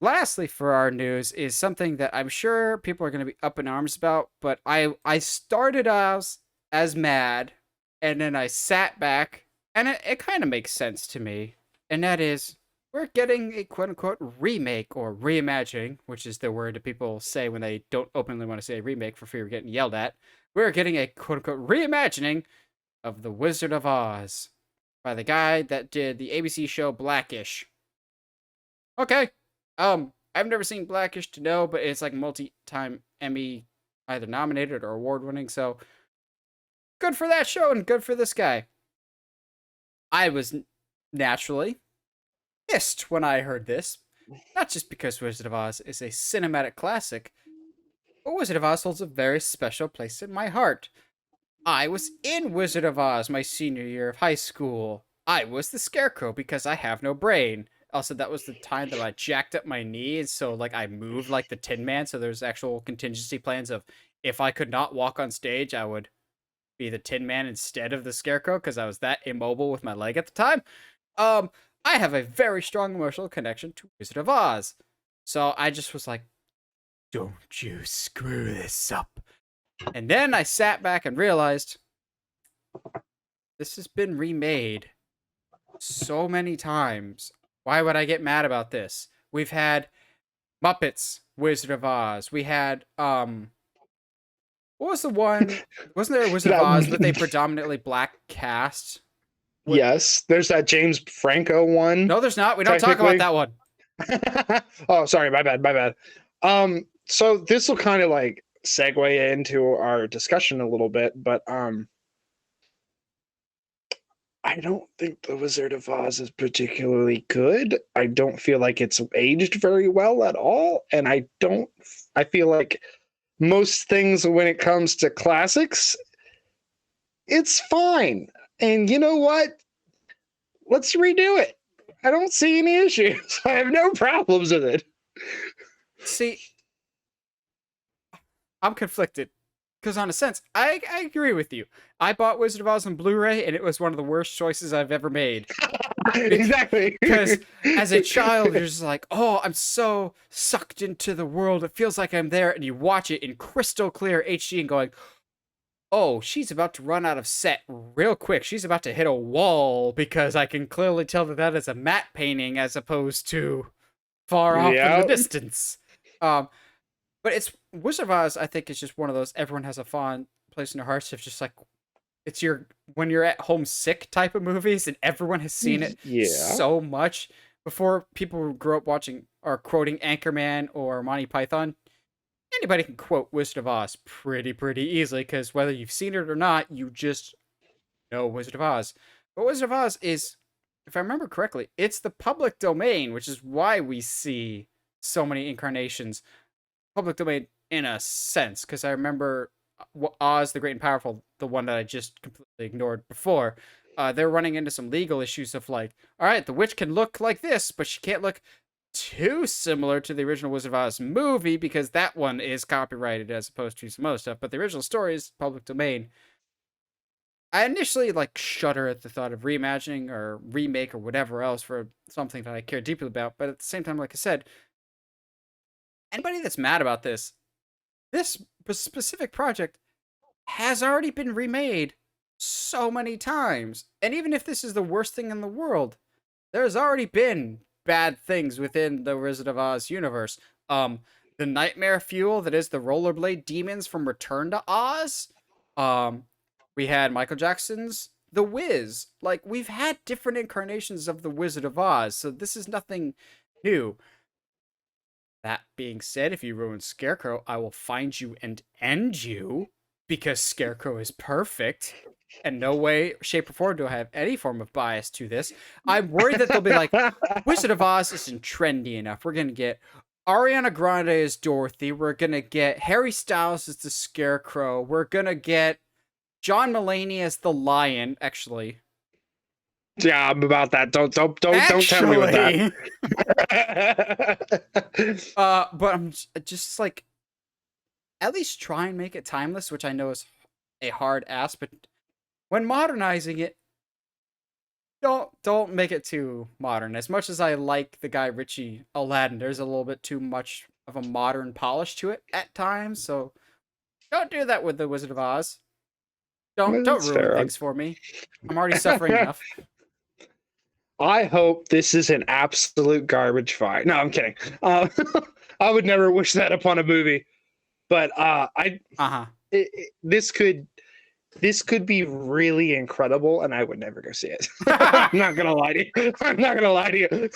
lastly, for our news is something that I'm sure people are going to be up in arms about, but I started as mad, and then I sat back, and it kind of makes sense to me, and that is we're getting a quote unquote remake or reimagining, which is the word that people say when they don't openly want to say remake for fear of getting yelled at. We're getting a quote unquote reimagining of The Wizard of Oz by the guy that did the ABC show Blackish. Okay. I've never seen Blackish to know, but it's like multi-time Emmy either nominated or award-winning, so good for that show and good for this guy. I was naturally pissed when I heard this, not just because Wizard of Oz is a cinematic classic, but Wizard of Oz holds a very special place in my heart. I was in Wizard of Oz my senior year of high school. I was the Scarecrow because I have no brain. Also, that was the time that I jacked up my knee, so like I moved like the Tin Man. So there's actual contingency plans of if I could not walk on stage, I would be the Tin Man instead of the Scarecrow because I was that immobile with my leg at the time. Um, I have a very strong emotional connection to Wizard of Oz, so I just was like, "Don't you screw this up." And then I sat back and realized this has been remade so many times. Why would I get mad about this? We've had Muppets, Wizard of Oz. We had what was the one? Wasn't there a Wizard of Oz with a That predominantly black cast? With yes, there's that James Franco one, no, there's not. We don't talk about technically. that one. Oh, sorry, my bad, my bad. So this will kind of like segue into our discussion a little bit, but I don't think The Wizard of Oz is particularly good. I don't feel like it's aged very well at all, and I feel like most things when it comes to classics, it's fine. And you know what? Let's redo it. I don't see any issues. I have no problems with it. See, I'm conflicted because, on a sense, I agree with you. I bought Wizard of Oz on Blu-ray, and it was one of the worst choices I've ever made. Exactly. Because as a child, you're just like, oh, I'm so sucked into the world. It feels like I'm there. And you watch it in crystal clear HD and going, oh, she's about to run out of set real quick. She's about to hit a wall because I can clearly tell that that is a matte painting as opposed to far off in the Yeah. distance. Um, but it's Wizard of Oz, I think, is just one of those everyone has a fond place in their hearts of just like it's your when you're at home sick type of movies and everyone has seen it Yeah. so much before people grew up watching or quoting Anchorman or Monty Python. Anybody can quote Wizard of Oz pretty easily because whether you've seen it or not, you just know Wizard of Oz. But Wizard of Oz is, if I remember correctly, it's the public domain, which is why we see so many incarnations. Public domain in a sense, because I remember Oz the Great and Powerful, the one that I just completely ignored before. They're running into some legal issues of like, all right, the witch can look like this, but she can't look too similar to the original Wizard of Oz movie because that one is copyrighted as opposed to some other stuff. But the original story is public domain. I initially like shudder at the thought of reimagining or remake or whatever else for something that I care deeply about. But at the same time, like I said, anybody that's mad about this specific project has already been remade so many times. And even if this is the worst thing in the world, there's already been bad things within the Wizard of Oz universe. The nightmare fuel that is the rollerblade demons from Return to Oz. Um, we had Michael Jackson's The Wiz. Like we've had different incarnations of the Wizard of Oz, so this is nothing new. That being said, if you ruin Scarecrow, I will find you and end you because Scarecrow is perfect. And no way, shape, or form do I have any form of bias to this. I'm worried that they'll be like, Wizard of Oz isn't trendy enough. We're going to get Ariana Grande as Dorothy. We're going to get Harry Styles as the Scarecrow. We're going to get John Mulaney as the Lion. Actually, Yeah, I'm about that. Don't tempt me with that. actually, but I'm just like, at least try and make it timeless, which I know is a hard ask, but when modernizing it, don't make it too modern. As much as I like the Guy Ritchie Aladdin, there's a little bit too much of a modern polish to it at times. So don't do that with the Wizard of Oz. Don't That's ruin fair. things for me. I'm already suffering enough. I hope this is an absolute garbage fire. No, I'm kidding. Uh, I would never wish that upon a movie. But Uh huh. this could be really incredible, and I would never go see it. I'm not gonna lie to you. I'm not gonna lie to you.